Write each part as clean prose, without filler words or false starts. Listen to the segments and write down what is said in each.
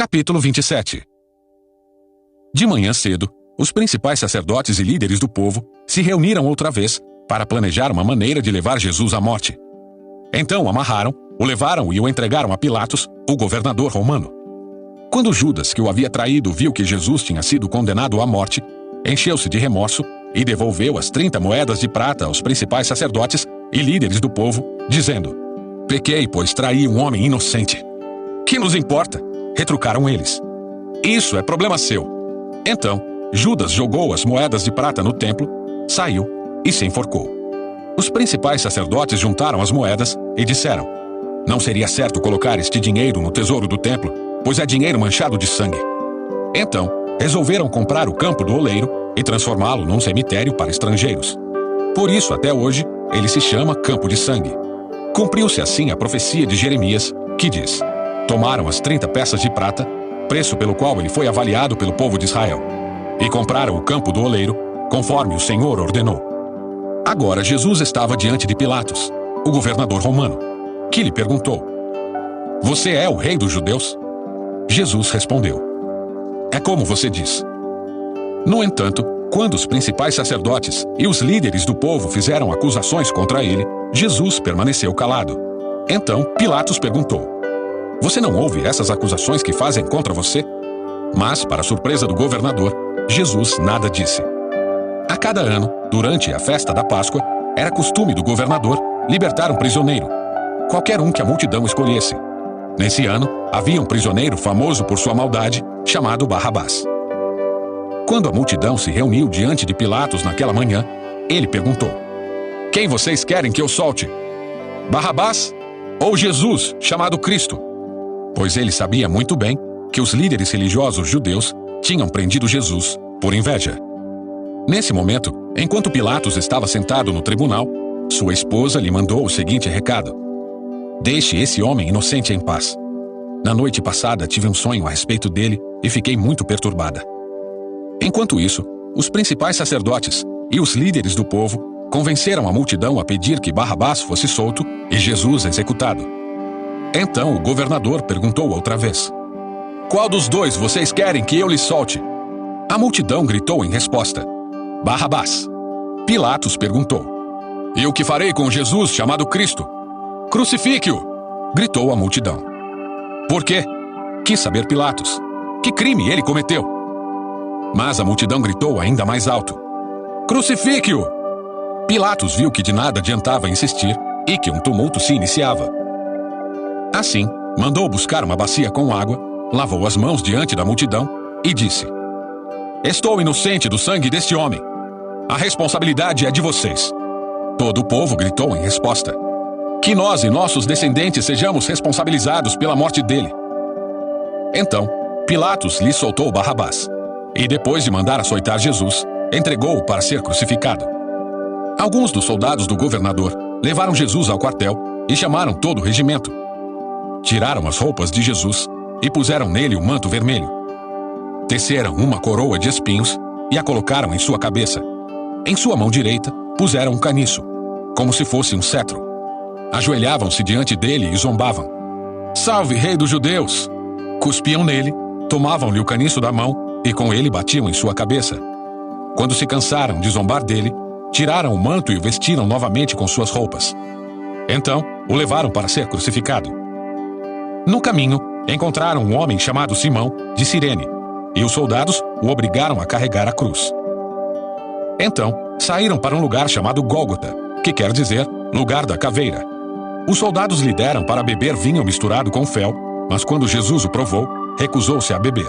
Capítulo 27. De manhã cedo, os principais sacerdotes e líderes do povo se reuniram outra vez para planejar uma maneira de levar Jesus à morte. Então amarraram, o levaram e o entregaram a Pilatos, o governador romano. Quando Judas, que o havia traído, viu que Jesus tinha sido condenado à morte, encheu-se de remorso e devolveu as 30 moedas de prata aos principais sacerdotes e líderes do povo, dizendo: "Pequei, pois traí um homem inocente." "Que nos importa?" retrucaram eles. "Isso é problema seu." Então, Judas jogou as moedas de prata no templo, saiu e se enforcou. Os principais sacerdotes juntaram as moedas e disseram: "Não seria certo colocar este dinheiro no tesouro do templo, pois é dinheiro manchado de sangue." Então, resolveram comprar o campo do oleiro e transformá-lo num cemitério para estrangeiros. Por isso, até hoje, ele se chama Campo de Sangue. Cumpriu-se assim a profecia de Jeremias, que diz: "Tomaram as 30 peças de prata, preço pelo qual ele foi avaliado pelo povo de Israel, e compraram o campo do oleiro, conforme o Senhor ordenou." Agora Jesus estava diante de Pilatos, o governador romano, que lhe perguntou: "Você é o rei dos judeus?" Jesus respondeu: "É como você diz." No entanto, quando os principais sacerdotes e os líderes do povo fizeram acusações contra ele, Jesus permaneceu calado. Então Pilatos perguntou: "Você não ouve essas acusações que fazem contra você?" Mas, para surpresa do governador, Jesus nada disse. A cada ano, durante a festa da Páscoa, era costume do governador libertar um prisioneiro, qualquer um que a multidão escolhesse. Nesse ano, havia um prisioneiro famoso por sua maldade, chamado Barrabás. Quando a multidão se reuniu diante de Pilatos naquela manhã, ele perguntou: "Quem vocês querem que eu solte? Barrabás ou Jesus, chamado Cristo?" Pois ele sabia muito bem que os líderes religiosos judeus tinham prendido Jesus por inveja. Nesse momento, enquanto Pilatos estava sentado no tribunal, sua esposa lhe mandou o seguinte recado: "Deixe esse homem inocente em paz. Na noite passada tive um sonho a respeito dele e fiquei muito perturbada." Enquanto isso, os principais sacerdotes e os líderes do povo convenceram a multidão a pedir que Barrabás fosse solto e Jesus executado. Então o governador perguntou outra vez: "Qual dos dois vocês querem que eu lhe solte?" A multidão gritou em resposta: "Barrabás." Pilatos perguntou: "E o que farei com Jesus chamado Cristo?" "Crucifique-o!" gritou a multidão. "Por quê?" quis saber Pilatos. "Que crime ele cometeu?" Mas a multidão gritou ainda mais alto: "Crucifique-o!" Pilatos viu que de nada adiantava insistir e que um tumulto se iniciava. Assim, mandou buscar uma bacia com água, lavou as mãos diante da multidão e disse: "Estou inocente do sangue deste homem. A responsabilidade é de vocês." Todo o povo gritou em resposta: "Que nós e nossos descendentes sejamos responsabilizados pela morte dele." Então, Pilatos lhe soltou Barrabás, e depois de mandar açoitar Jesus, entregou-o para ser crucificado. Alguns dos soldados do governador levaram Jesus ao quartel e chamaram todo o regimento. Tiraram as roupas de Jesus e puseram nele o manto vermelho. Teceram uma coroa de espinhos e a colocaram em sua cabeça. Em sua mão direita puseram um caniço, como se fosse um cetro. Ajoelhavam-se diante dele e zombavam: "Salve, rei dos judeus!" Cuspiam nele, tomavam-lhe o caniço da mão e com ele batiam em sua cabeça. Quando se cansaram de zombar dele, tiraram o manto e o vestiram novamente com suas roupas. Então, o levaram para ser crucificado. No caminho, encontraram um homem chamado Simão, de Cirene, e os soldados o obrigaram a carregar a cruz. Então, saíram para um lugar chamado Gólgota, que quer dizer lugar da caveira. Os soldados lhe deram para beber vinho misturado com fel, mas quando Jesus o provou, recusou-se a beber.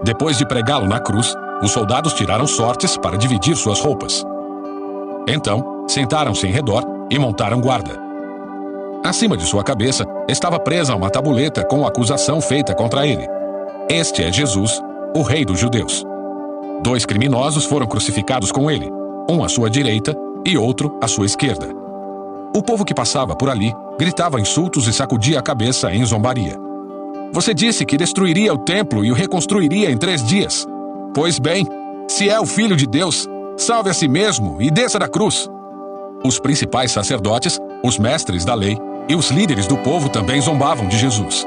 Depois de pregá-lo na cruz, os soldados tiraram sortes para dividir suas roupas. Então, sentaram-se em redor e montaram guarda. Acima de sua cabeça estava presa uma tabuleta com a acusação feita contra ele: "Este é Jesus, o rei dos judeus." 2 criminosos foram crucificados com ele, um à sua direita e outro à sua esquerda. O povo que passava por ali gritava insultos e sacudia a cabeça em zombaria. "Você disse que destruiria o templo e o reconstruiria em 3 dias. Pois bem, se é o Filho de Deus, salve a si mesmo e desça da cruz." Os principais sacerdotes, os mestres da lei e os líderes do povo também zombavam de Jesus.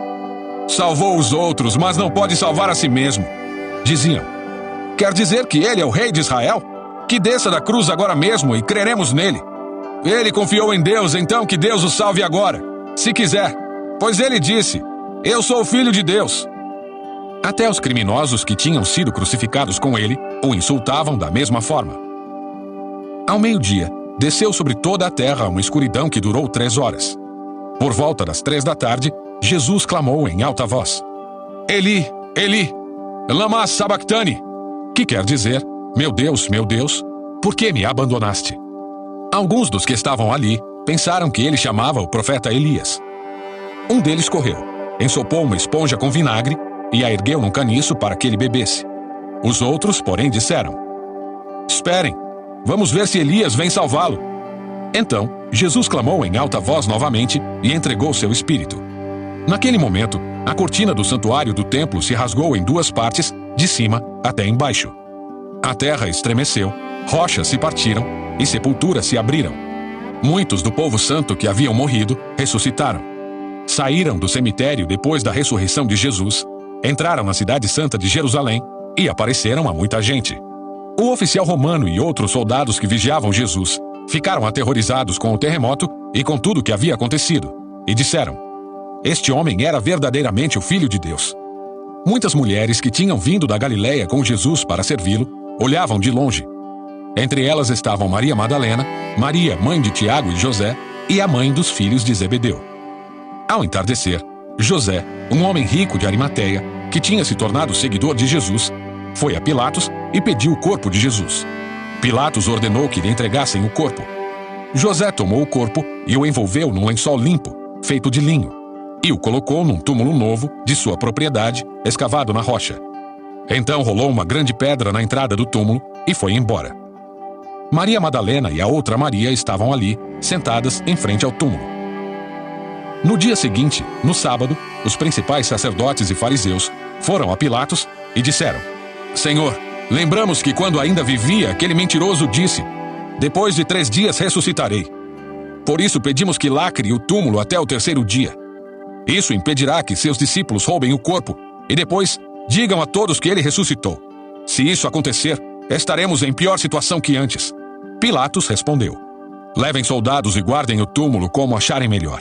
Salvou os outros, mas não pode salvar a si mesmo. Diziam: quer dizer que ele é o rei de Israel? Que desça da cruz agora mesmo e creremos nele. Ele confiou em Deus, então que Deus o salve agora, se quiser. Pois ele disse: eu sou o filho de Deus. Até os criminosos que tinham sido crucificados com ele o insultavam da mesma forma. Ao meio-dia, desceu sobre toda a terra uma escuridão que durou 3 horas. Por volta das 3 da tarde, Jesus clamou em alta voz: Eli, Eli, lama sabachthani, que quer dizer: meu Deus, por que me abandonaste? Alguns dos que estavam ali pensaram que ele chamava o profeta Elias. Um deles correu, ensopou uma esponja com vinagre e a ergueu num caniço para que ele bebesse. Os outros, porém, disseram: esperem, vamos ver se Elias vem salvá-lo. Então, Jesus clamou em alta voz novamente e entregou seu espírito. Naquele momento, a cortina do santuário do templo se rasgou em 2 partes, de cima até embaixo. A terra estremeceu, rochas se partiram e sepulturas se abriram. Muitos do povo santo que haviam morrido ressuscitaram. Saíram do cemitério depois da ressurreição de Jesus, entraram na cidade santa de Jerusalém e apareceram a muita gente. O oficial romano e outros soldados que vigiavam Jesus ficaram aterrorizados com o terremoto e com tudo o que havia acontecido, e disseram: este homem era verdadeiramente o Filho de Deus. Muitas mulheres que tinham vindo da Galiléia com Jesus para servi-lo olhavam de longe. Entre elas estavam Maria Madalena, Maria, mãe de Tiago e José, e a mãe dos filhos de Zebedeu. Ao entardecer, José, um homem rico de Arimateia, que tinha se tornado seguidor de Jesus, foi a Pilatos e pediu o corpo de Jesus. Pilatos ordenou que lhe entregassem o corpo. José tomou o corpo e o envolveu num lençol limpo, feito de linho, e o colocou num túmulo novo de sua propriedade, escavado na rocha. Então rolou uma grande pedra na entrada do túmulo e foi embora. Maria Madalena e a outra Maria estavam ali, sentadas em frente ao túmulo. No dia seguinte, no sábado, os principais sacerdotes e fariseus foram a Pilatos e disseram: Senhor, lembramos que quando ainda vivia, aquele mentiroso disse: depois de 3 dias ressuscitarei. Por isso pedimos que lacre o túmulo até o 3º dia. Isso impedirá que seus discípulos roubem o corpo e depois digam a todos que ele ressuscitou. Se isso acontecer, estaremos em pior situação que antes. Pilatos respondeu: levem soldados e guardem o túmulo como acharem melhor.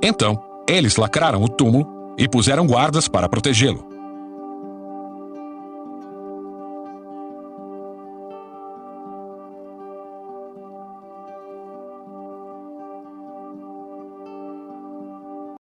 Então, eles lacraram o túmulo e puseram guardas para protegê-lo.